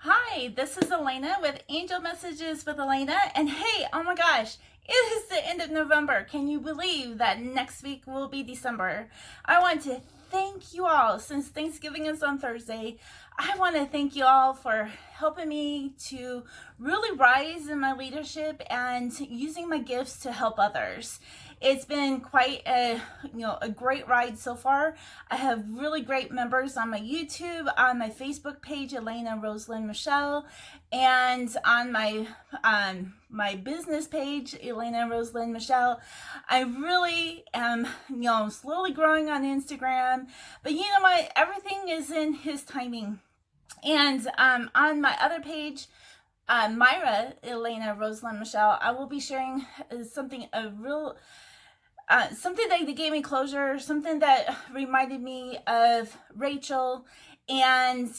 Hi, this is Elena with Angel Messages with Elena. And hey, oh my gosh, it is the end of November. Can you believe that next week will be December? I want to thank you all. Since Thanksgiving is on Thursday, I want to thank you all for helping me to really rise in my leadership and using my gifts to help others. It's been quite a great ride so far. I have really great members on my YouTube, on my Facebook page, Elena Rosalind Michelle, and on my business page, Elena Rosalind Michelle. I really am slowly growing on Instagram, but you know what? Everything is in His timing. And on my other page, Myra Elena Rosalind Michelle, I will be sharing something that gave me closure, something that reminded me of Rachel and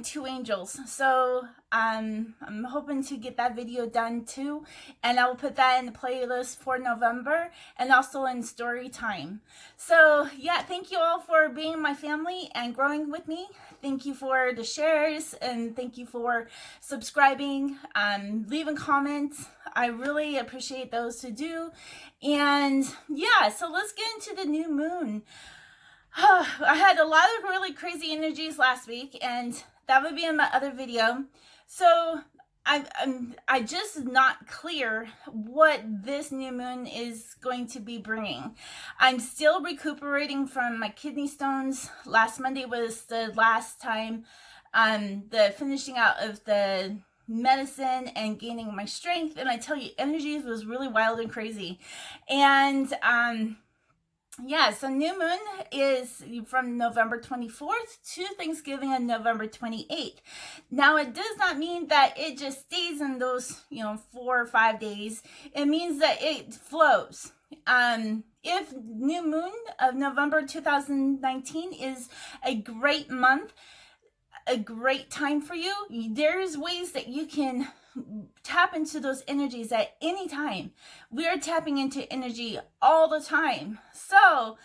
two angels. So I'm hoping to get that video done too, and I will put that in the playlist for November and also in story time. So yeah, thank you all for being my family and growing with me. Thank you for the shares, and thank you for subscribing, leaving comments. I really appreciate those who do. And yeah, so let's get into the new moon. I had a lot of really crazy energies last week, and that would be in my other video. So I just not clear what this new moon is going to be bringing. I'm still recuperating from my kidney stones. Last Monday was the last time, the finishing out of the medicine and gaining my strength. And I tell you, energy was really wild and crazy. And yeah, so new moon is from November 24th to Thanksgiving on November 28th. Now, it does not mean that it just stays in those, 4 or 5 days. It means that it flows. If new moon of November 2019 is a great month, a great time for you, there's ways that you can tap into those energies at any time. We are tapping into energy all the time. So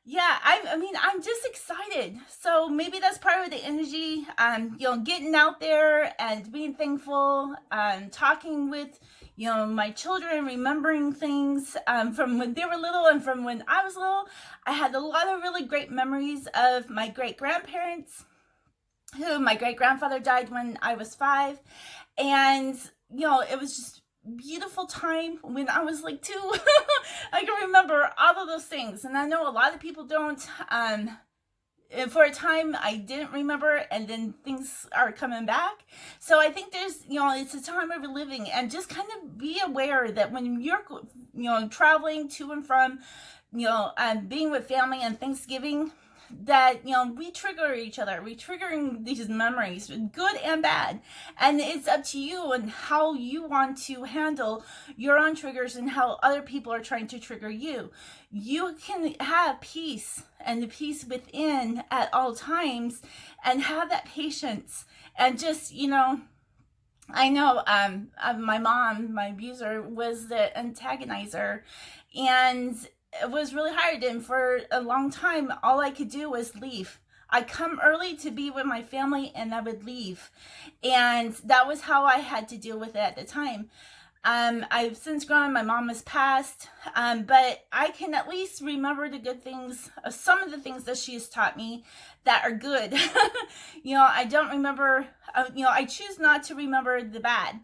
yeah, I'm just excited. So maybe that's part of the energy, getting out there and being thankful, talking with my children, remembering things from when they were little and from when I was little. I had a lot of really great memories of my great-grandparents, who my great-grandfather died when I was 5. And, it was just beautiful time when I was like 2. I can remember all of those things. And I know a lot of people don't. For a time, I didn't remember, and then things are coming back. So I think there's, it's a time of living, and just kind of be aware that when you're, traveling to and from, being with family and Thanksgiving, that we trigger each other. We triggering these memories, good and bad, and it's up to you and how you want to handle your own triggers and how other people are trying to trigger you. You can have peace and the peace within at all times, and have that patience, and just I know my mom, my abuser, was the antagonizer, and it was really hard. And for a long time, all I could do was leave. I'd come early to be with my family, and I would leave. And that was how I had to deal with it at the time. I've since grown. My mom has passed, but I can at least remember the good things, some of the things that she has taught me that are good. I don't remember, I choose not to remember the bad.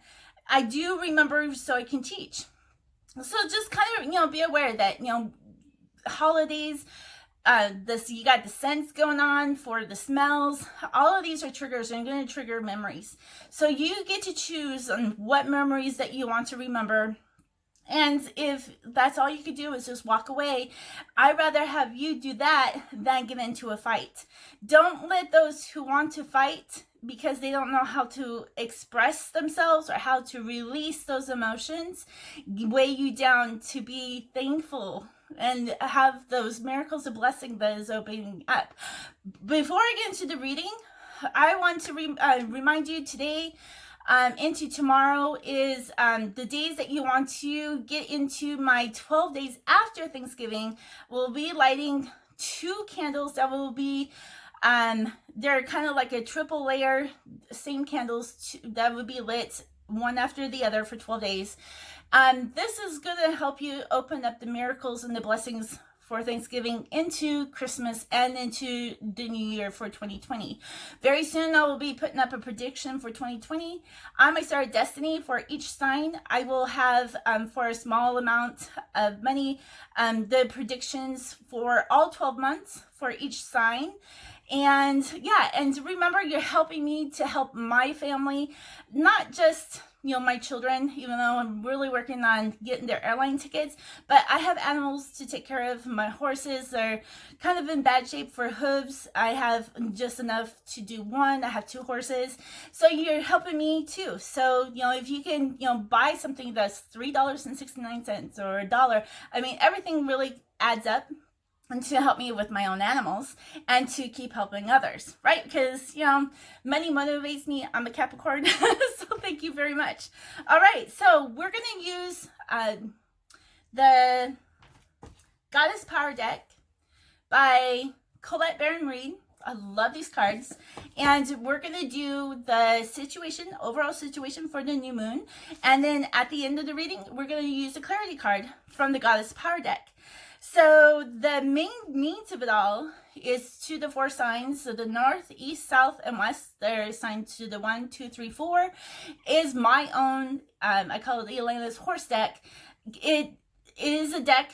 I do remember so I can teach. So just kind of, be aware that, holidays, you got the scents going on for the smells. All of these are triggers, and going to trigger memories. So you get to choose on what memories that you want to remember. And if that's all you could do is just walk away, I'd rather have you do that than get into a fight. Don't let those who want to fight because they don't know how to express themselves or how to release those emotions weigh you down to be thankful and have those miracles of blessing that is opening up. Before I get into the reading, I want to remind you today into tomorrow is the days that you want to get into my 12 days after Thanksgiving. We'll be lighting 2 candles that will be they're kind of like a triple layer. same candles that would be lit one after the other for 12 days. This is going to help you open up the miracles and the blessings for Thanksgiving into Christmas and into the new year for 2020. Very soon I will be putting up a prediction for 2020 on my Star of Destiny. For each sign I will have for a small amount of money the predictions for all 12 months for each sign. And yeah, and remember, you're helping me to help my family, not just, you know, my children, even though I'm really working on getting their airline tickets, but I have animals to take care of. My horses are kind of in bad shape for hooves. I have just enough to do one. I have 2 horses. So you're helping me too. So, you know, if you can, you know, buy something that's $3.69 or $1, I mean, everything really adds up. And to help me with my own animals and to keep helping others, right? Because, you know, money motivates me. I'm a Capricorn, so thank you very much. All right, so we're going to use the Goddess Power deck by Colette Baron Reed. I love these cards. And we're going to do the situation, overall situation for the new moon. And then at the end of the reading, we're going to use the clarity card from the Goddess Power deck. So the main means of it all is to the 4 signs. So the north, east, south, and west, they're assigned to the 1, 2, 3, 4, is my own, I call it the Elena's horse deck. It is a deck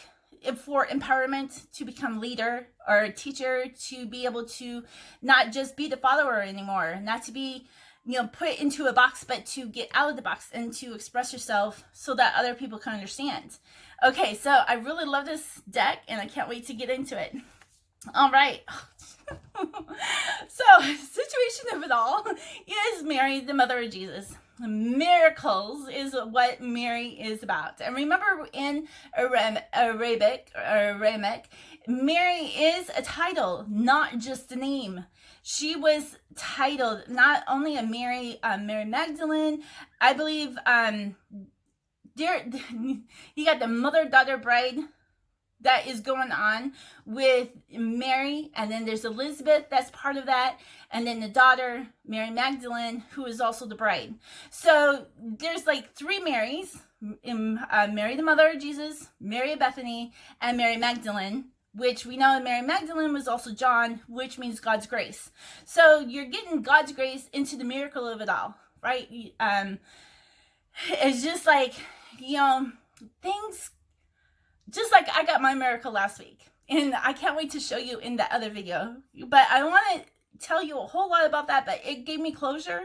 for empowerment to become leader or a teacher, to be able to not just be the follower anymore, not to be, you know, put into a box, but to get out of the box and to express yourself so that other people can understand. Okay, so I really love this deck and I can't wait to get into it. All right. So, situation of it all is Mary, the mother of Jesus. Miracles is what Mary is about. And remember, in Arabic, Mary is a title, not just a name. She was titled not only a Mary, Mary Magdalene, I believe, you got the mother-daughter bride that is going on with Mary, and then there's Elizabeth, that's part of that, and then the daughter, Mary Magdalene, who is also the bride. So there's like 3 Marys, Mary the mother of Jesus, Mary of Bethany, and Mary Magdalene, which we know Mary Magdalene was also John, which means God's grace. So you're getting God's grace into the miracle of it all, right? It's just like, you know, things, just like I got my miracle last week, and I can't wait to show you in that other video, but I want to tell you a whole lot about that. But it gave me closure.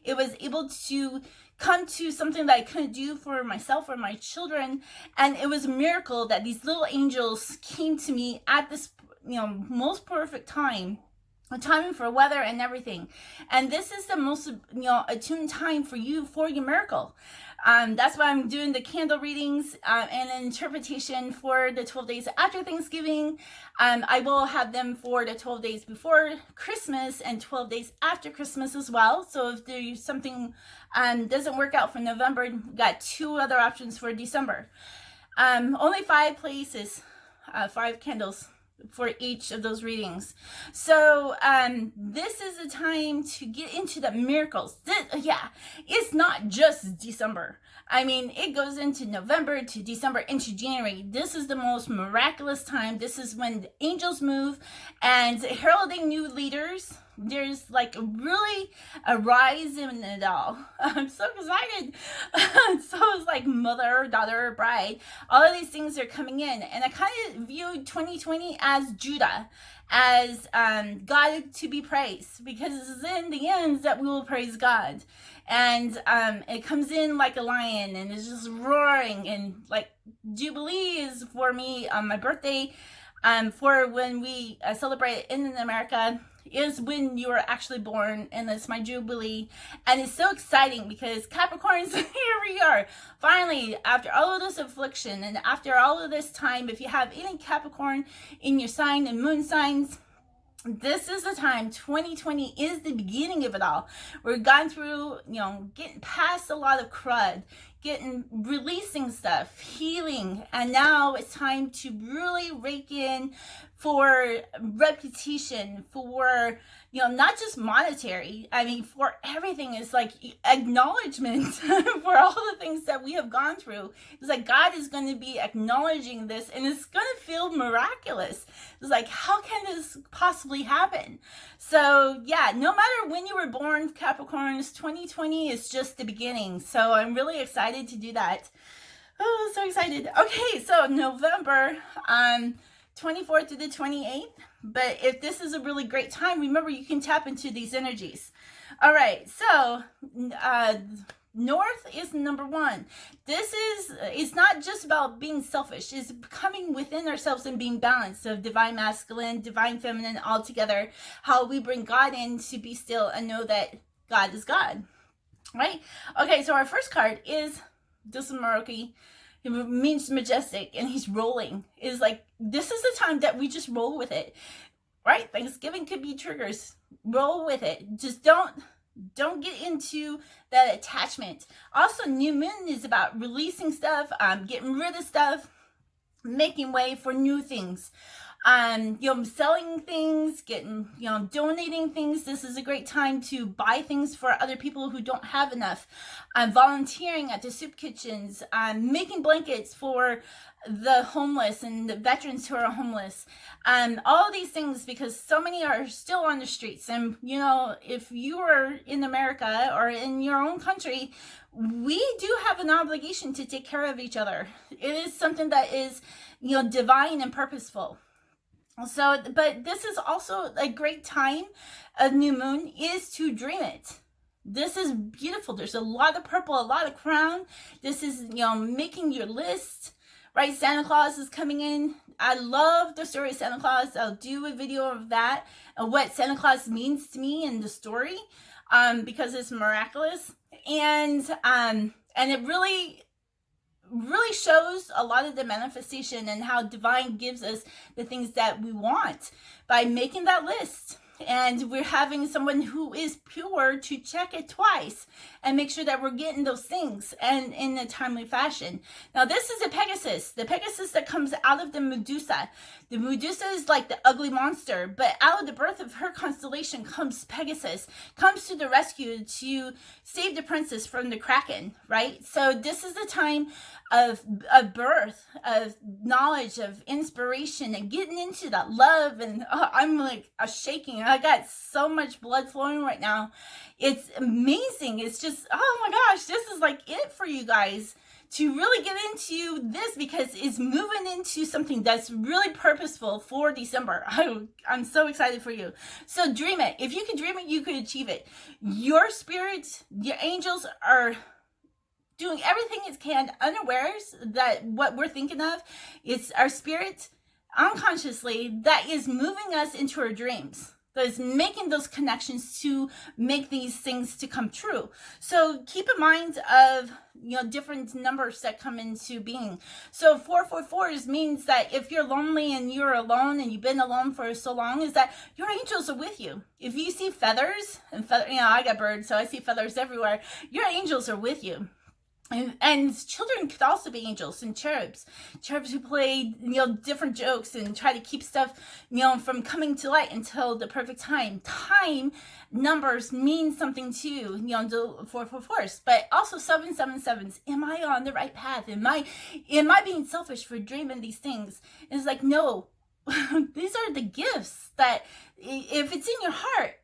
It was able to come to something that I couldn't do for myself or my children, and it was a miracle that these little angels came to me at this, you know, most perfect time, a time for weather and everything. And this is the most, you know, attuned time for you for your miracle. That's why I'm doing the candle readings and an interpretation for the 12 days after Thanksgiving. I will have them for the 12 days before Christmas and 12 days after Christmas as well. So if there's something doesn't work out for November, we've got 2 other options for December. Only 5 places, 5 candles for each of those readings. So this is a time to get into the miracles. It's not just December. I mean, it goes into November to December into January. This is the most miraculous time. This is when the angels move and heralding new leaders. There's like really a rise in it all. I'm so excited. So it's like mother, daughter, bride. All of these things are coming in. And I kind of viewed 2020 as Judah, as God to be praised, because it's in the end that we will praise God. And it comes in like a lion and it's just roaring. And like Jubilee is for me on my birthday, for when we celebrate in America, is when you were actually born, and it's my Jubilee. And it's so exciting because Capricorns, here we are. Finally, after all of this affliction and after all of this time, if you have any Capricorn in your sign and moon signs, this is the time. 2020 is the beginning of it all. We're gone through, you know, getting past a lot of crud, getting, releasing stuff, healing, and now it's time to really rake in for reputation, for, you know, not just monetary, I mean, for everything. Is like acknowledgement for all the things that we have gone through. It's like God is going to be acknowledging this, and it's going to feel miraculous. It's like, how can this possibly happen? So yeah, no matter when you were born, Capricorns, 2020 is just the beginning. So I'm really excited to do that. Oh, so excited. Okay, so November 24th to the 28th. But if this is a really great time, remember, you can tap into these energies. All right, so North is number one. It's not just about being selfish. It's coming within ourselves and being balanced, of divine masculine, divine feminine, all together. How we bring God in to be still and know that God is God. Right? Okay, so our first card is Dusamaroki. It means majestic, and he's rolling. Is like, this is the time that we just roll with it, right? Thanksgiving could be triggers. Roll with it. Just don't get into that attachment. Also, new moon is about releasing stuff, getting rid of stuff, making way for new things. You know, selling things, getting, you know, donating things. This is a great time to buy things for other people who don't have enough. Volunteering at the soup kitchens, making blankets for the homeless and the veterans who are homeless. All these things, because so many are still on the streets. And, you know, if you are in America or in your own country, we do have an obligation to take care of each other. It is something that is, you know, divine and purposeful. So, but this is also a great time of new moon is to dream it. This is beautiful. There's a lot of purple, a lot of crown. This is, you know, making your list, right? Santa Claus is coming in. I love the story of Santa Claus. I'll do a video of that, of what Santa Claus means to me in the story, because it's miraculous. And it really shows a lot of the manifestation and how divine gives us the things that we want by making that list. And we're having someone who is pure to check it twice and make sure that we're getting those things and in a timely fashion. Now, this is a Pegasus, the Pegasus that comes out of the Medusa. The Medusa is like the ugly monster, but out of the birth of her constellation comes Pegasus, comes to the rescue to save the princess from the Kraken, right? So this is the time of birth, of knowledge, of inspiration, and getting into that love. And I'm like shaking. I got so much blood flowing right now. It's amazing. It's just, oh my gosh, this is like it for you guys to really get into this, because it's moving into something that's really purposeful for December. I'm so excited for you. So dream it. If you can dream it, you can achieve it. Your spirits, your angels are doing everything it can, unawares that what we're thinking of, it's our spirit unconsciously that is moving us into our dreams, that is making those connections to make these things to come true. So keep in mind of, you know, different numbers that come into being. So 444 means that if you're lonely and you're alone and you've been alone for so long, is that your angels are with you. If you see feathers, and you know, I got birds, so I see feathers everywhere. Your angels are with you. And children could also be angels and cherubs who play, you know, different jokes and try to keep stuff, you know, from coming to light until the perfect time. Time numbers mean something too, you know, the 444s, but also 777s. Am I on the right path? Am I being selfish for dreaming these things? And it's like, no, these are the gifts that if it's in your heart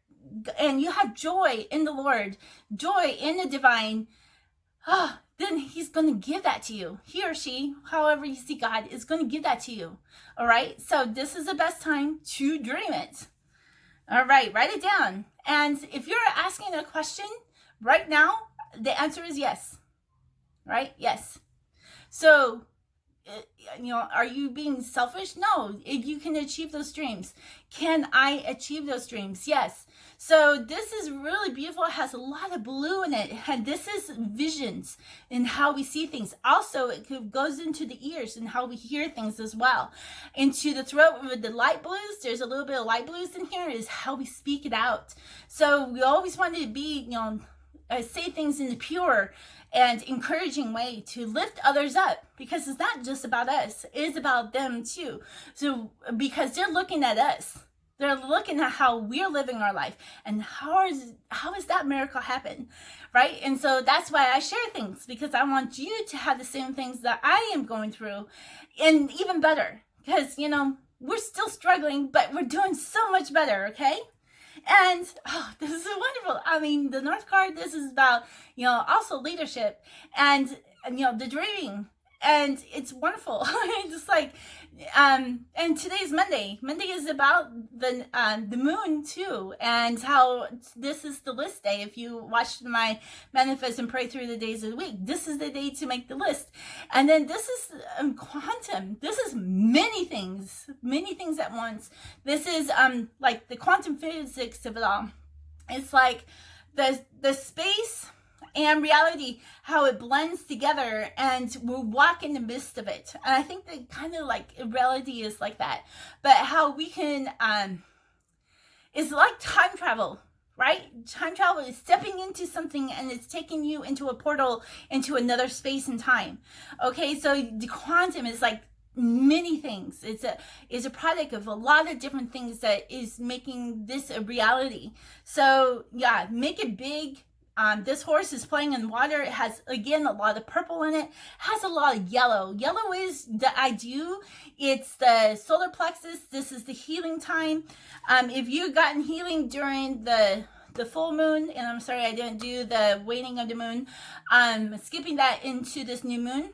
and you have joy in the Lord, joy in the divine, then he's going to give that to you. He or she, however you see God, is going to give that to you. All right. So this is the best time to dream it. All right. Write it down. And if you're asking a question right now, the answer is yes. Right? Yes. So, you know, are you being selfish? No. You can achieve those dreams. Can I achieve those dreams? Yes. So this is really beautiful. It has a lot of blue in it. And this is visions and how we see things. Also, it goes into the ears and how we hear things as well. Into the throat with the light blues, there's a little bit of light blues in here, is how we speak it out. So we always want to be, you know, say things in a pure and encouraging way to lift others up, because it's not just about us, it is about them too. So because they're looking at us, they're looking at how we're living our life, and how is that miracle happen, right? And so that's why I share things, because I want you to have the same things that I am going through, and even better, because we're still struggling, but we're doing so much better, okay? And this is wonderful. I mean, the North card, this is about also leadership and the dreaming, and it's wonderful. Just like and today's Monday. Monday is about the moon too, and how this is the list day. If you watched my manifest and pray through the days of the week, this is the day to make the list. And then this is quantum. This is many things at once. This is like the quantum physics of it all. It's like the space and reality, how it blends together, and we walk in the midst of it. And I think that kind of like reality is like that, but how we can is like time travel, right? Time travel is stepping into something, and it's taking you into a portal into another space and time. Okay, so the quantum is like many things. It's a product of a lot of different things that is making this a reality. So yeah, make it big. This horse is playing in water. It has, again, a lot of purple in it. Has a lot of yellow. Yellow is the I do. It's the solar plexus. This is the healing time. If you've gotten healing during the full moon, and I'm sorry I didn't do the waning of the moon, skipping that into this new moon,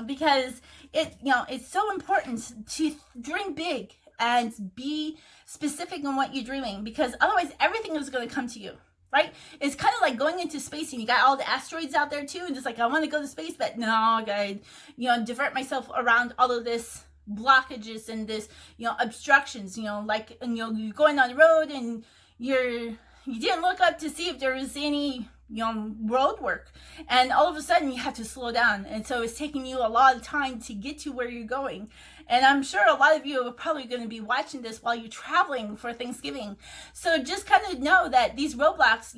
because it's so important to dream big and be specific in what you're dreaming, because otherwise everything is going to come to you. Right? It's kind of like going into space, and you got all the asteroids out there too, and just like, I want to go to space, but no, I gotta, divert myself around all of this blockages and this, obstructions, like, and you're going on the road, and you didn't look up to see if there was any, road work, and all of a sudden you have to slow down, and so it's taking you a lot of time to get to where you're going. And I'm sure a lot of you are probably going to be watching this while you're traveling for Thanksgiving. So just kind of know that these roadblocks,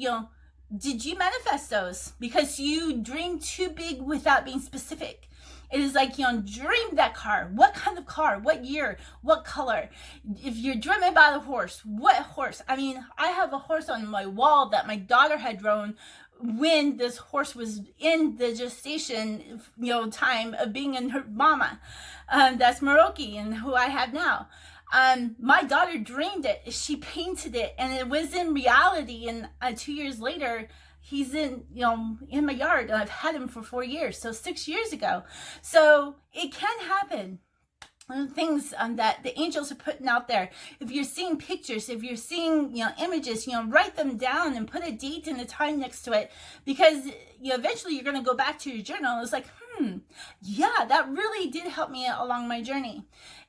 did you manifest those? Because you dreamed too big without being specific. It is like, dream that car. What kind of car? What year? What color? If you're dreaming about a horse, what horse? I mean, I have a horse on my wall that my daughter had drawn when this horse was in the gestation, time of being in her mama. That's Maroki, and who I have now. My daughter dreamed it. She painted it, and it was in reality. And 2 years later, he's in my yard, and I've had him for 4 years. So 6 years ago. So it can happen. Things that the angels are putting out there. If you're seeing pictures, if you're seeing images, write them down and put a date and a time next to it, because eventually you're going to go back to your journal. It's like, yeah, that really did help me along my journey,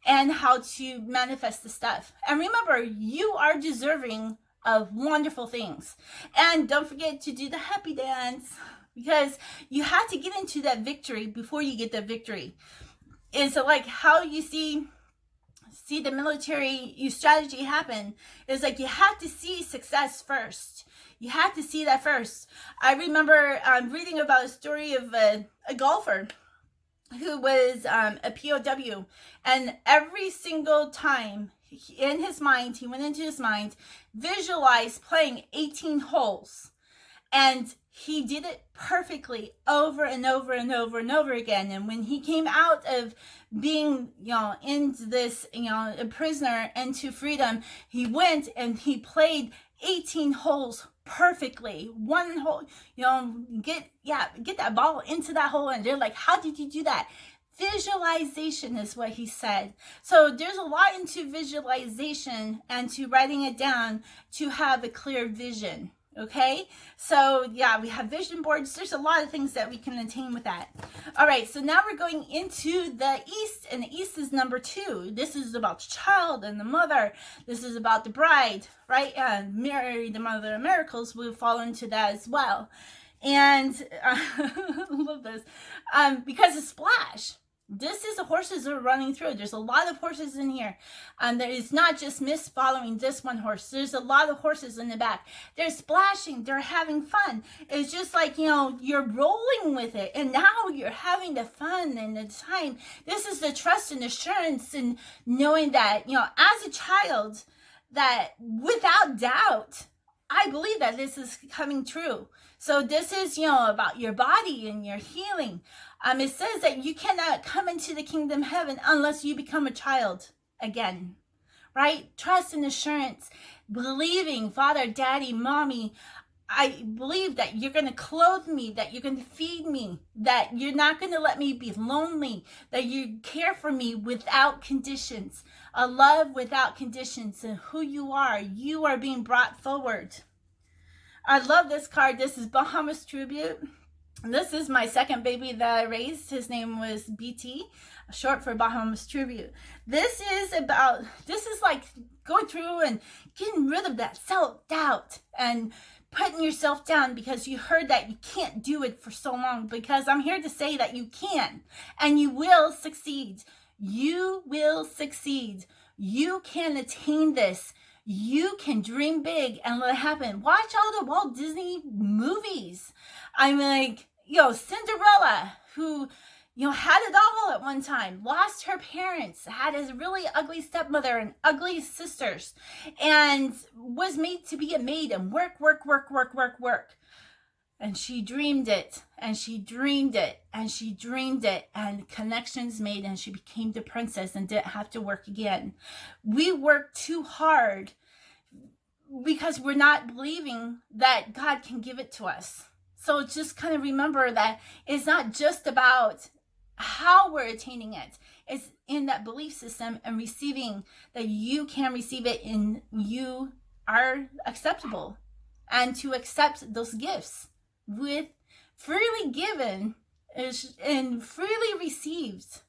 and how to manifest the stuff. And remember, you are deserving of wonderful things. And don't forget to do the happy dance, because you have to get into that victory before you get that victory. It's like how you see the military strategy happen. It's like you have to see success first. You have to see that first. I remember reading about a story of a golfer who was a POW, and every single time in his mind, he went into his mind, visualized playing 18 holes, and he did it perfectly over and over and over and over again. And when he came out of being, into this, a prisoner into freedom, he went and he played 18 holes perfectly. One hole, get that ball into that hole. And they're like, how did you do that? Visualization is what he said. So there's a lot into visualization and to writing it down to have a clear vision. Okay, so yeah, we have vision boards. There's a lot of things that we can attain with that. All right, so now we're going into the East, and the East is number 2. This is about the child and the mother. This is about the bride, right? And Mary, the mother of miracles, will fall into that as well. And I love this because it's splash. This is the horses are running through. There's a lot of horses in here. There is not just Miss following this one horse. There's a lot of horses in the back. They're splashing. They're having fun. It's just like, you're rolling with it. And now you're having the fun and the time. This is the trust and assurance and knowing that, as a child, that without doubt, I believe that this is coming true. So this is, about your body and your healing. It says that you cannot come into the kingdom of heaven unless you become a child again, right? Trust and assurance, believing, Father, Daddy, Mommy, I believe that you're going to clothe me, that you're going to feed me, that you're not going to let me be lonely, that you care for me without conditions, a love without conditions, and who you are being brought forward. I love this card. This is Bahamas Tribute. This is my second baby that I raised. His name was BT, short for Bahamas Tribute. This is like going through and getting rid of that self-doubt and putting yourself down because you heard that you can't do it for so long. Because I'm here to say that you can and you will succeed. You will succeed. You can attain this. You can dream big and let it happen. Watch all the Walt Disney movies. I'm like, Cinderella, who, had it all at one time, lost her parents, had a really ugly stepmother and ugly sisters, and was made to be a maid and work. And she dreamed it, and she dreamed it, and she dreamed it, and connections made, and she became the princess and didn't have to work again. We work too hard because we're not believing that God can give it to us. So just kind of remember that it's not just about how we're attaining it. It's in that belief system and receiving that you can receive it and you are acceptable. And to accept those gifts with freely given and freely received.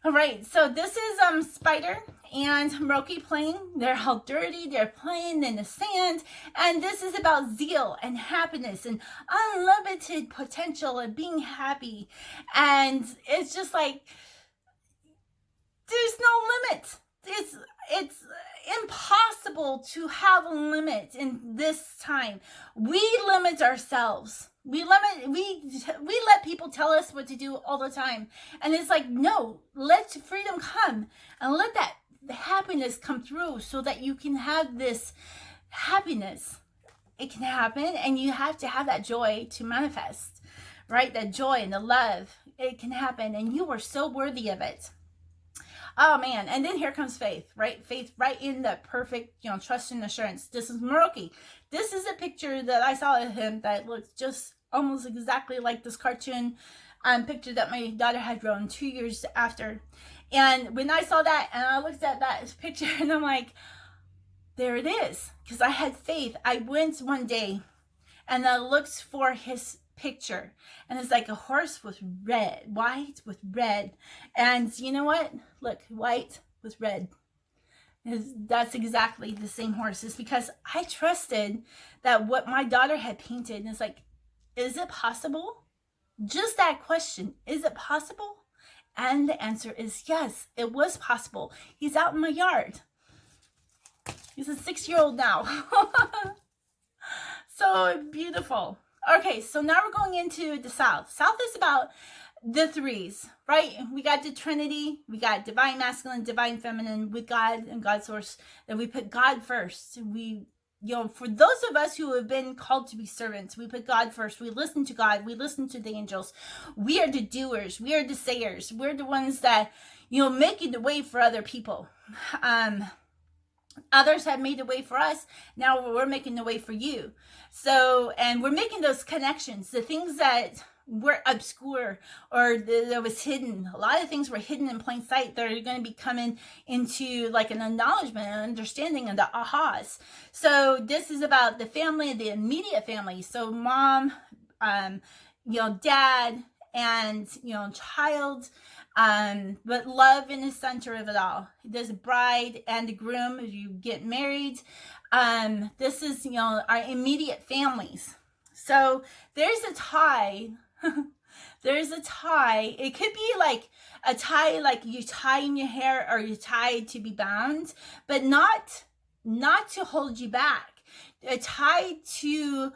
All right, so this is Spider and Hiroki playing. They're all dirty, they're playing in the sand, and this is about zeal and happiness and unlimited potential and being happy. And it's just like, there's no limit. It's impossible to have a limit in this time. We limit ourselves. We let people tell us what to do all the time. And it's like, no, let freedom come and let that happiness come through so that you can have this happiness. It can happen, and you have to have that joy to manifest, right? That joy and the love, it can happen, and you are so worthy of it. Oh man, and then here comes faith, right? Faith right in the perfect, trust and assurance. This is Moroki. This is a picture that I saw of him that looks just almost exactly like this cartoon picture that my daughter had drawn 2 years after. And when I saw that and I looked at that picture and I'm like, there it is. Because I had faith. I went one day and I looked for his picture, and it's like a horse with white with red, and you know what, look, white with red, that's exactly the same horse. It's because I trusted that what my daughter had painted, and it's like, is it possible? Just that question, is it possible? And the answer is yes, it was possible. He's out in my yard. He's a 6-year-old now. So beautiful. Okay, so now we're going into the South. South is about the threes, right? We got the Trinity, we got divine masculine, divine feminine with God and God source, that we put God first. We, for those of us who have been called to be servants, we put God first. We listen to God, we listen to the angels. We are the doers, we are the sayers. We're the ones that, making the way for other people. Others have made the way for us. Now we're making the way for you. So, and we're making those connections, the things that were obscure or that was hidden. A lot of things were hidden in plain sight. They're going to be coming into like an acknowledgement and understanding and the ahas. So this is about the family, the immediate family. So mom, dad, and, child. But love in the center of it all. There's a bride and a groom as you get married. This is, our immediate families. So there's a tie There's a tie. It could be like a tie, like you tie in your hair, or you tie to be bound, but not to hold you back. A tie to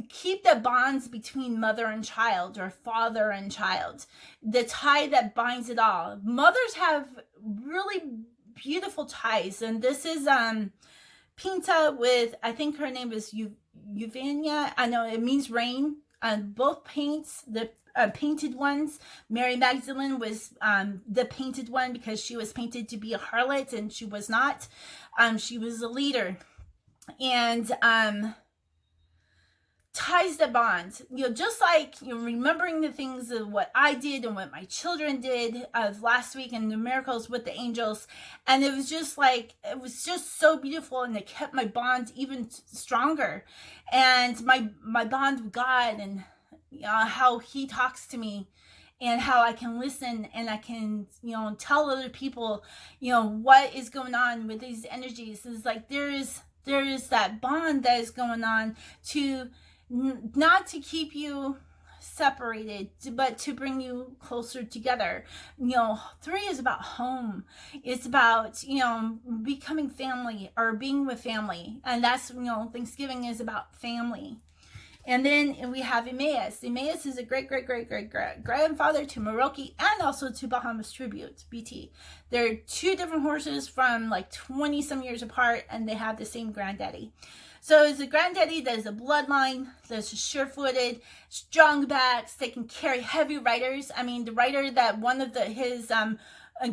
keep the bonds between mother and child, or father and child. The tie that binds it all. Mothers have really beautiful ties, and this is Pinta with, I think her name is Uvania. I know it means rain. Both paints, the painted ones. Mary Magdalene was the painted one, because she was painted to be a harlot, and she was not. She was a leader, and ties the bond. Just like remembering the things of what I did and what my children did of last week, and the miracles with the angels, and it was just so beautiful, and it kept my bond even stronger, and my bond with God, and how He talks to me, and how I can listen, and I can tell other people what is going on with these energies. It's like there is that bond that is going on, to not to keep you separated, but to bring you closer together. 3 is about home. It's about becoming family, or being with family, and that's Thanksgiving is about family. And then we have Emmaus. Emmaus is a great grandfather to Meroki, and also to Bahamut's tribute, BT. They're 2 different horses from like 20 some years apart, and they have the same granddaddy. So it's a granddaddy that is a bloodline, that's sure-footed, strong backs. They can carry heavy riders. I mean, the rider that one of his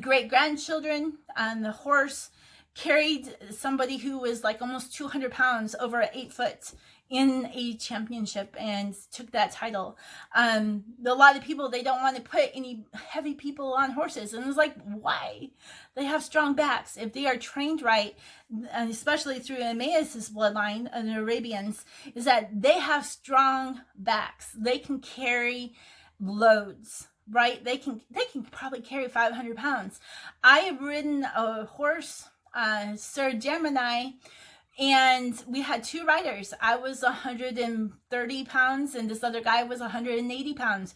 great-grandchildren on the horse carried somebody who was like almost 200 pounds over 8 foot in a championship, and took that title. A lot of people, they don't want to put any heavy people on horses, and it's like, why? They have strong backs if they are trained right, and especially through Emmaus's bloodline of the Arabians, is that they have strong backs. They can carry loads, right? They can probably carry 500 pounds. I have ridden a horse, Sir Gemini, and we had 2 riders. I was 130 pounds, and this other guy was 180 pounds.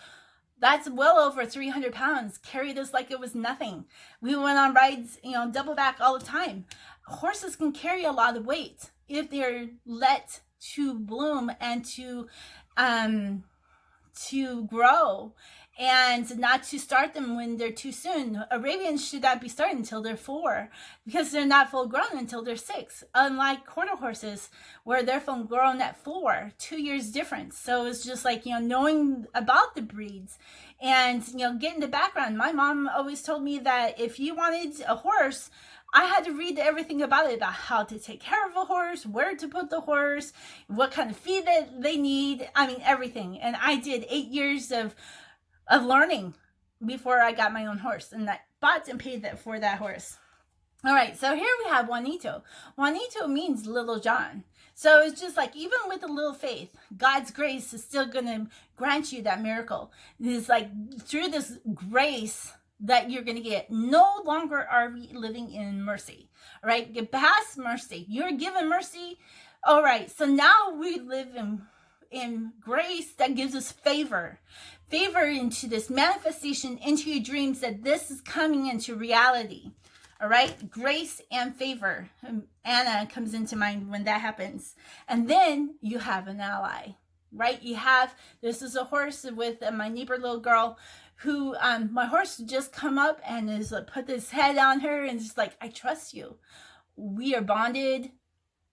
That's well over 300 pounds. Carried us like it was nothing. We went on rides, double back all the time. Horses can carry a lot of weight if they're let to bloom and to grow, and not to start them when they're too soon. Arabians should not be started until they're 4, because they're not full grown until they're 6. Unlike quarter horses, where they're full grown at 4, 2 years difference. So it's just like, knowing about the breeds, and, getting the background. My mom always told me that if you wanted a horse, I had to read everything about it, about how to take care of a horse, where to put the horse, what kind of feed that they need. I mean, everything. And I did 8 years of learning before I got my own horse, and I bought and paid for that horse. All right, so here we have Juanito. Juanito means little John. So it's just like, even with a little faith, God's grace is still going to grant you that miracle. It's like, through this grace that you're going to get, no longer are we living in mercy. All right, get past mercy. You're given mercy. All right, so now we live in grace that gives us favor into this manifestation, into your dreams, that this is coming into reality. All right, grace and favor. Anna comes into mind when that happens. And then you have an ally, right? This is a horse with my neighbor little girl, who my horse just come up and is like, put his head on her, and just like, I trust you. We are bonded.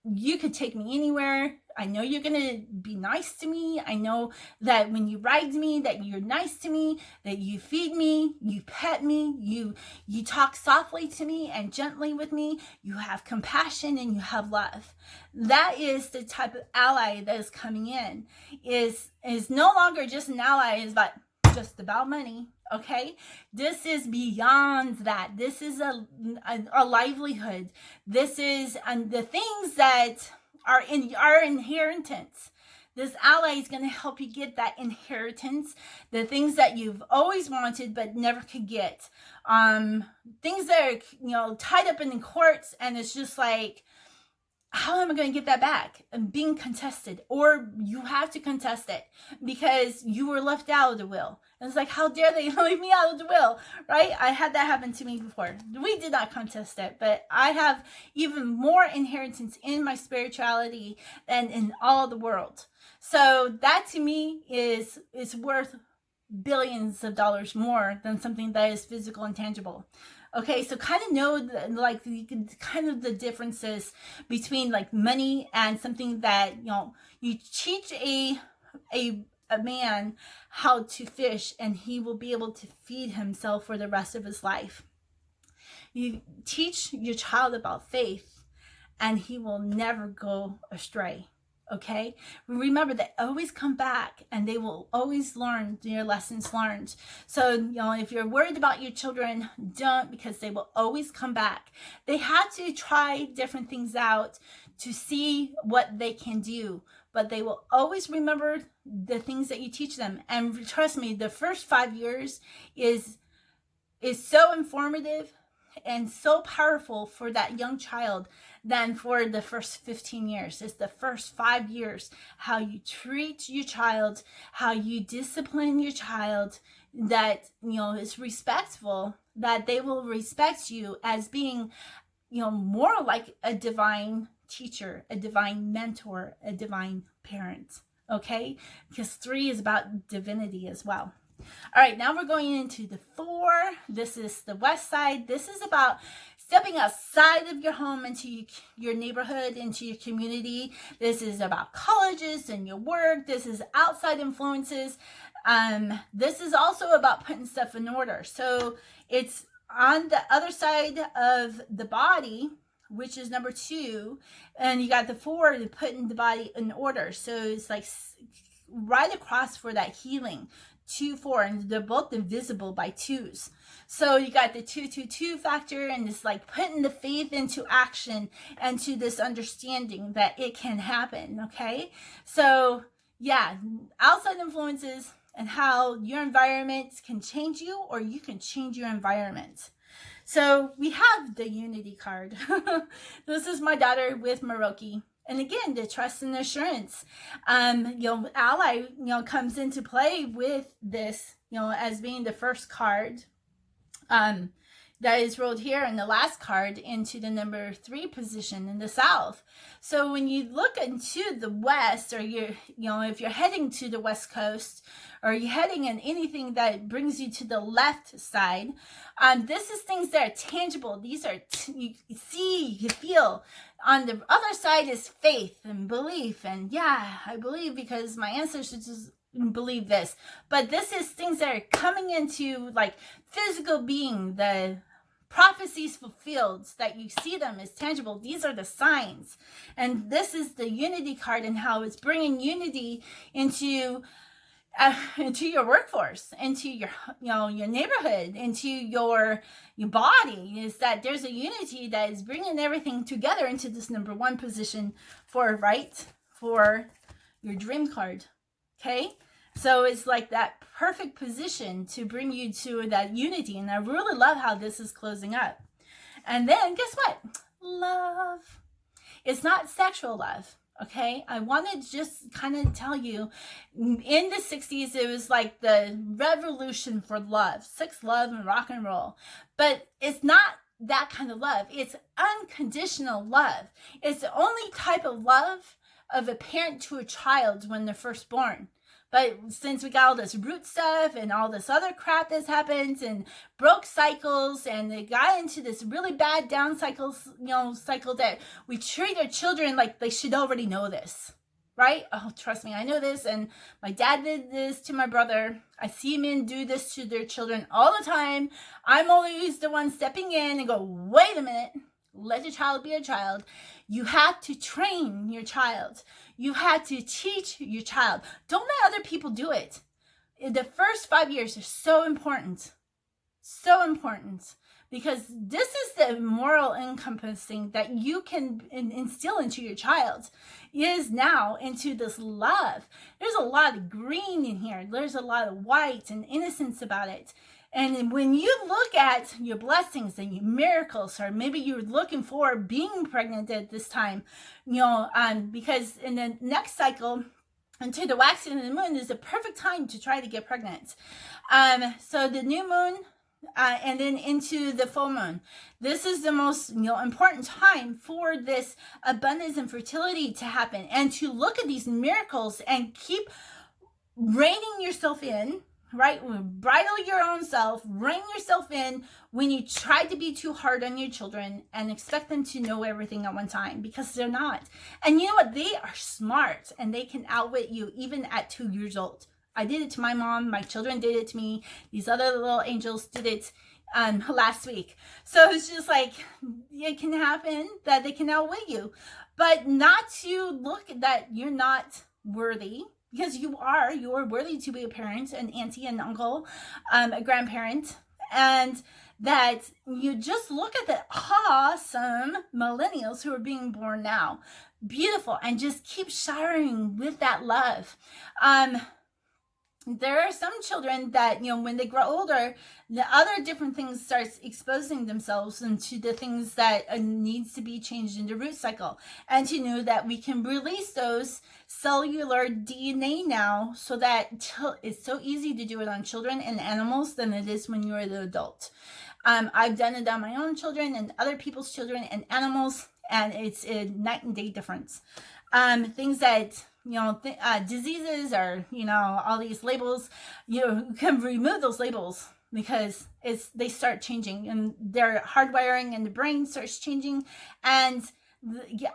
You could take me anywhere. I know you're going to be nice to me. I know that when you ride me, that you're nice to me, that you feed me, you pet me, you talk softly to me and gently with me. You have compassion and you have love. That is the type of ally that is coming in. Is no longer just an ally, is just about money. Okay, this is beyond that. This is a livelihood. This is the things that are in our inheritance. This ally is going to help you get that inheritance, the things that you've always wanted but never could get. Things that are tied up in the courts, and it's just like, how am I going to get that back? And being contested, or you have to contest it because you were left out of the will. And it's like, how dare they leave me out of the will, right? I had that happen to me before. We did not contest it, but I have even more inheritance in my spirituality than in all the world. So that to me is worth billions of dollars more than something that is physical and tangible. Okay, so kind of know like kind of the differences between like money and something that, you know, you teach a man how to fish and he will be able to feed himself for the rest of his life. You teach your child about faith and he will never go astray. Okay, remember they always come back and they will always learn your lessons learned. So, you know, if you're worried about your children, don't, because they will always come back. They have to try different things out to see what they can do, but they will always remember the things that you teach them. And trust me, the first 5 years is so informative and so powerful for that young child than for the first 15 years. It's the first 5 years, how you treat your child, how you discipline your child, that, you know, is respectful, that they will respect you as being, you know, more like a divine teacher, a divine mentor, a divine parent. Okay, because 3 is about divinity as well. All right, now we're going into the 4. This is the west side. This is about stepping outside of your home into your neighborhood, into your community. This is about colleges and your work. This is outside influences. This is also about putting stuff in order. So it's on the other side of the body, which is number 2, and you got the 4 to putting the body in order. So it's like right across for that healing. 2, 4, and they're both divisible by 2s. So you got the 2, 2, 2 factor, and it's like putting the faith into action and to this understanding that it can happen. Okay, so yeah, outside influences and how your environment can change you, or you can change your environment. So we have the unity card. This is my daughter with Maroki. And again, the trust and assurance, you know, ally, you know, comes into play with this, you know, as being the first card that is rolled here, and the last card into the number 3 position in the south. So when you look into the west, or you know, if you're heading to the west coast, or you're heading in anything that brings you to the left side, this is things that are tangible. These are you see, you feel. On the other side is faith and belief, and yeah, I believe because my ancestors believe this. But this is things that are coming into like physical being, the prophecies fulfilled, that you see them as tangible. These are the signs, and this is the unity card, and how it's bringing unity into your workforce, into your, you know, your neighborhood, into your body. Is that there's a unity that is bringing everything together into this number 1 position for your dream card. Okay, so it's like that perfect position to bring you to that unity, and I really love how this is closing up. And then guess what? Love. It's not sexual love. Okay, I want to just kind of tell you, in the 60s, it was like the revolution for love, sex, love, and rock and roll. But it's not that kind of love. It's unconditional love. It's the only type of love of a parent to a child when they're first born. But since we got all this root stuff and all this other crap that's happened, and broke cycles, and they got into this really bad down cycles, you know, cycle that we treat our children like they should already know this, right? Oh, trust me, I know this, and my dad did this to my brother. I see men do this to their children all the time. I'm always the one stepping in and go, wait a minute. Let your child be a child. You have to train your child. You have to teach your child. Don't let other people do it. The first 5 years are so important. So important. Because this is the moral encompassing that you can instill into your child, is now into this love. There's a lot of green in here. There's a lot of white and innocence about it. And when you look at your blessings and your miracles, or maybe you're looking for being pregnant at this time, because in the next cycle, into the waxing of the moon is the perfect time to try to get pregnant. So the new moon, and then into the full moon. This is the most important time for this abundance and fertility to happen, and to look at these miracles and keep reining yourself in, right? Bridle your own self, rein yourself in when you try to be too hard on your children and expect them to know everything at one time, because they're not. And you know what? They are smart, and they can outwit you even at 2 years old. I did it to my mom. My children did it to me. These other little angels did it last week. So it's just like, it can happen that they can outwit you, but not to look that you're not worthy, because you are worthy to be a parent, an auntie, an uncle, a grandparent, and that you just look at the awesome millennials who are being born now. Beautiful. And just keep showering with that love. There are some children that, when they grow older, the other different things starts exposing themselves into the things that needs to be changed in the root cycle. And to know that we can release those cellular DNA now, so that it's so easy to do it on children and animals than it is when you're the adult. I've done it on my own children and other people's children and animals, and it's a night and day difference. Things that diseases, or all these labels, you can remove those labels, because they start changing, and their hardwiring in the brain starts changing, and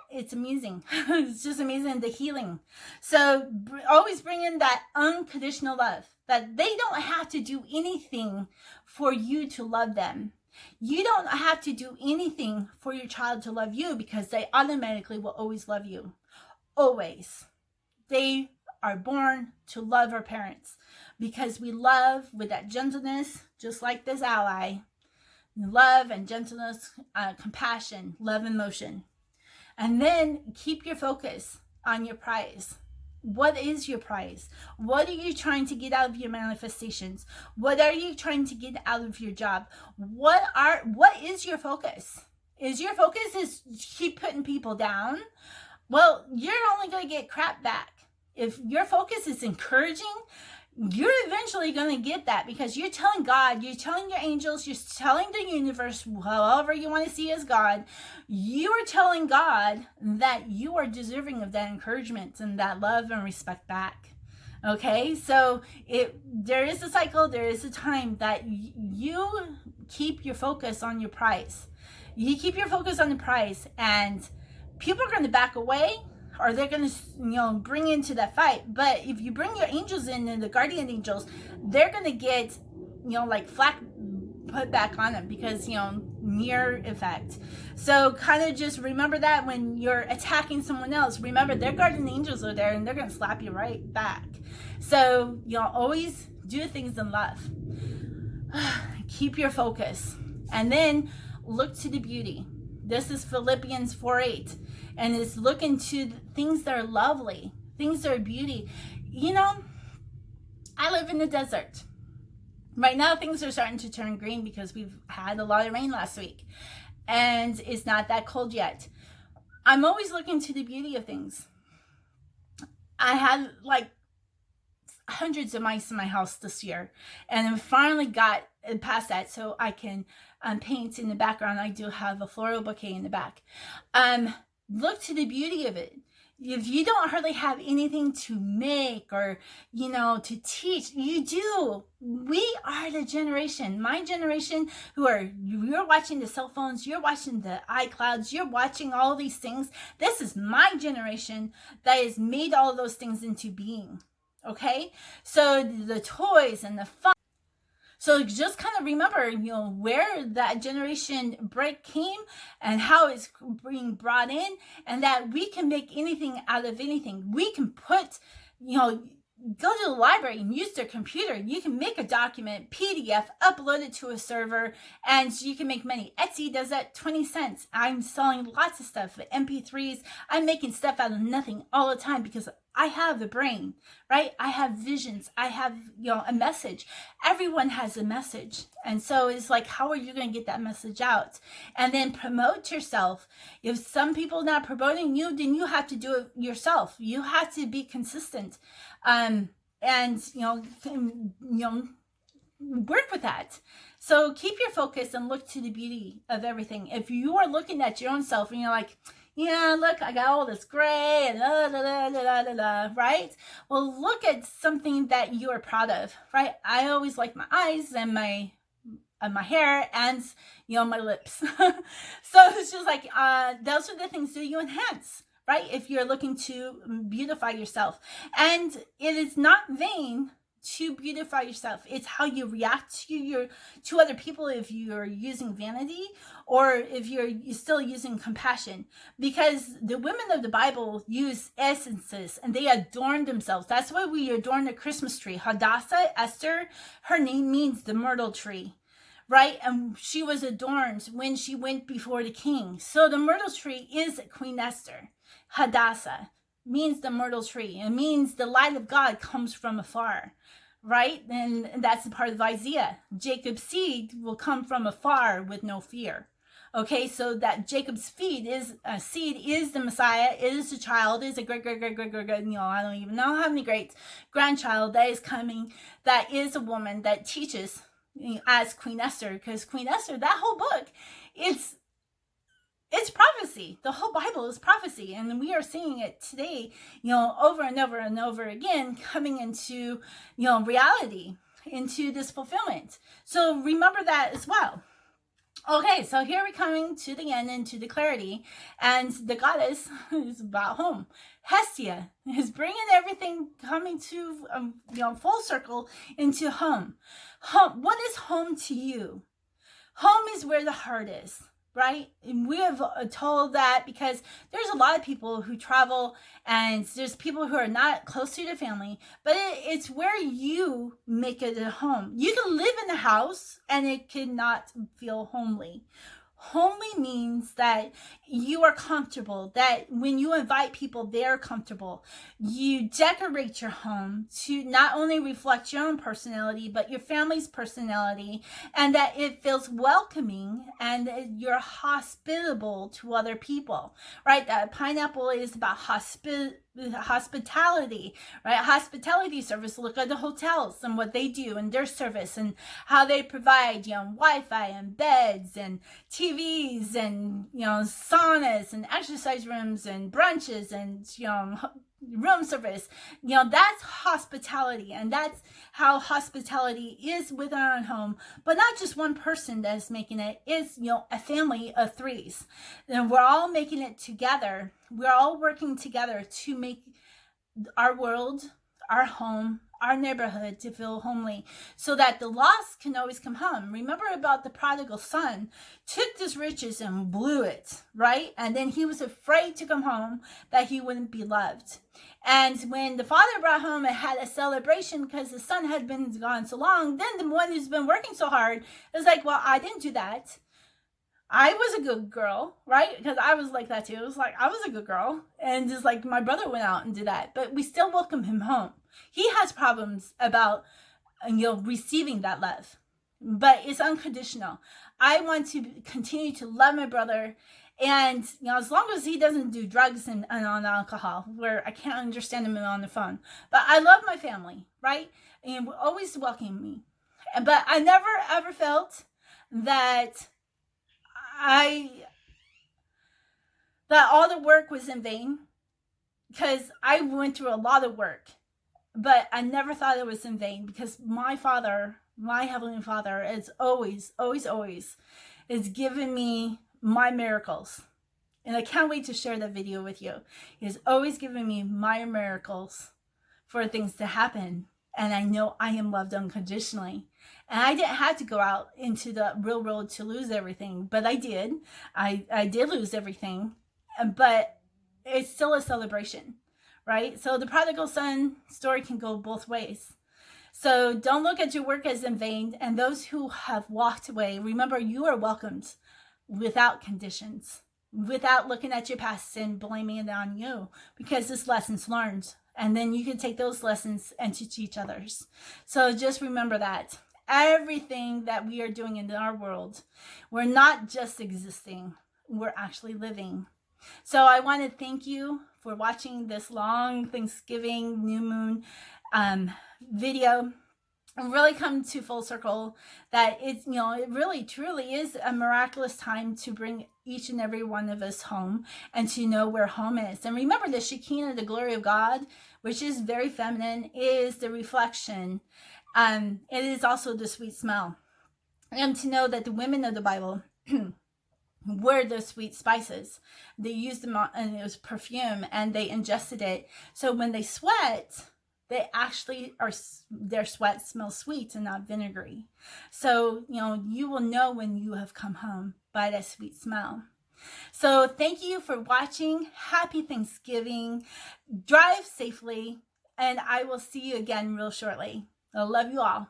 it's amazing. It's just amazing, the healing. So always bring in that unconditional love, that they don't have to do anything for you to love them. You don't have to do anything for your child to love you, because they automatically will always love you. Always. They are born to love our parents, because we love with that gentleness, just like this ally. Love and gentleness, compassion, love and motion. And then keep your focus on your prize. What is your prize? What are you trying to get out of your manifestations? What are you trying to get out of your job? What is your focus? Is your focus is keep putting people down? Well, you're only going to get crap back. If your focus is encouraging, you're eventually going to get that, because you're telling God, you're telling your angels, you're telling the universe, however you want to see as God, you are telling God that you are deserving of that encouragement and that love and respect back. Okay, so there is a cycle, there is a time that you keep your focus on your prize. You keep your focus on the prize, and people are going to back away, or they're going to, bring into that fight. But if you bring your angels in, and the guardian angels, they're going to get, like flack put back on them, because, mirror effect. So kind of just remember that when you're attacking someone else, remember their guardian angels are there, and they're going to slap you right back. So, always do things in love. Keep your focus. And then look to the beauty. This is Philippians 4:8, and it's looking to things that are lovely, things that are beauty. I live in the desert. Right now, things are starting to turn green, because we've had a lot of rain last week, and it's not that cold yet. I'm always looking to the beauty of things. I had like hundreds of mice in my house this year, and I finally got past that, so I can paint in the background. I do have a floral bouquet in the back. Look to the beauty of it. If you don't hardly have anything to make, or to teach, you do. We are the generation, my generation, you're watching the cell phones, you're watching the iClouds, you're watching all these things. This is my generation that has made all of those things into being. Okay, so the toys and the fun. So just kind of remember, where that generation break came, and how it's being brought in, and that we can make anything out of anything. We can put, go to the library and use their computer. You can make a document, PDF, upload it to a server, and you can make money. Etsy does that, 20 cents. I'm selling lots of stuff, MP3s. I'm making stuff out of nothing all the time, because I have a brain, right? I have visions. I have, a message. Everyone has a message. And so it's like, how are you going to get that message out? And then promote yourself. If some people are not promoting you, then you have to do it yourself. You have to be consistent. And work with that. So keep your focus and look to the beauty of everything. If you are looking at your own self and you're like, yeah, look, I got all this gray and right? Well, look at something that you are proud of, right? I always like my eyes and my hair and my lips. So it's just like those are the things that you enhance, right? If you're looking to beautify yourself. And it is not vain to beautify yourself. It's how you react to other people, if you're using vanity or if you're still using compassion. Because the women of the Bible use essences and they adorn themselves. That's why we adorn the Christmas tree. Hadassah, Esther, her name means the myrtle tree, right? And she was adorned when she went before the king. So the myrtle tree is Queen Esther. Hadassah means the myrtle tree. It means the light of God comes from afar, right? And that's the part of Isaiah. Jacob's seed will come from afar with no fear. Okay, so that Jacob's seed is the Messiah, is the child, is a great, I don't even know how many great grandchild that is coming, that is a woman that teaches as Queen Esther, because Queen Esther, that whole book, it's prophecy. The whole Bible is prophecy, and we are seeing it today, over and over and over again, coming into, reality, into this fulfillment. So remember that as well. Okay, so here we're coming to the end and to the clarity, and the goddess is about home. Hestia is bringing everything coming to, full circle into home. Home. What is home to you? Home is where the heart is. Right? And we have told that because there's a lot of people who travel and there's people who are not close to their family, but it's where you make it a home. You can live in a house and it cannot feel homely. Homely means that you are comfortable, that when you invite people, they're comfortable. You decorate your home to not only reflect your own personality, but your family's personality, and that it feels welcoming and you're hospitable to other people, right? That pineapple is about hospitality, right? Hospitality service. Look at the hotels and what they do and their service and how they provide, Wi-Fi and beds and TVs and, saunas and exercise rooms and brunches and, room service. That's hospitality, and that's how hospitality is within our home. But not just one person that is making it. It's a family of threes, and we're all making it together. We're all working together to make our world, our home, our neighborhood to feel homely, so that the lost can always come home. Remember about the prodigal son, took his riches and blew it, right? And then he was afraid to come home, that he wouldn't be loved. And when the father brought home and had a celebration because the son had been gone so long, then the one who's been working so hard is like, well, I didn't do that. I was a good girl, right? Because I was like that too. It was like, I was a good girl. And just like my brother went out and did that. But we still welcome him home. He has problems about, receiving that love. But it's unconditional. I want to continue to love my brother. And, as long as he doesn't do drugs and on alcohol, where I can't understand him on the phone. But I love my family, right? And always welcome me. But I never, ever felt that all the work was in vain, because I went through a lot of work, but I never thought it was in vain, because my Father, my Heavenly Father, is always, always, always is giving me my miracles. And I can't wait to share that video with you. He's always giving me my miracles for things to happen. And I know I am loved unconditionally. And I didn't have to go out into the real world to lose everything, but I did. I did lose everything, but it's still a celebration, right? So the prodigal son story can go both ways. So don't look at your work as in vain. And those who have walked away, remember, you are welcomed without conditions, without looking at your past and blaming it on you, because this lesson's learned. And then you can take those lessons and teach others. So just remember that everything that we are doing in our world, we're not just existing, we're actually living. So I want to thank you for watching this long Thanksgiving new moon video. And really come to full circle that it's, it really truly is a miraculous time to bring each and every one of us home and to know where home is. And remember, the Shekinah, the glory of God, which is very feminine, is the reflection. It is also the sweet smell. And to know that the women of the Bible were the sweet spices. They used them, and it was perfume, and they ingested it. So when they sweat, they actually their sweat smells sweet and not vinegary. So, you will know when you have come home by that sweet smell. So thank you for watching. Happy Thanksgiving. Drive safely, and I will see you again real shortly. I love you all.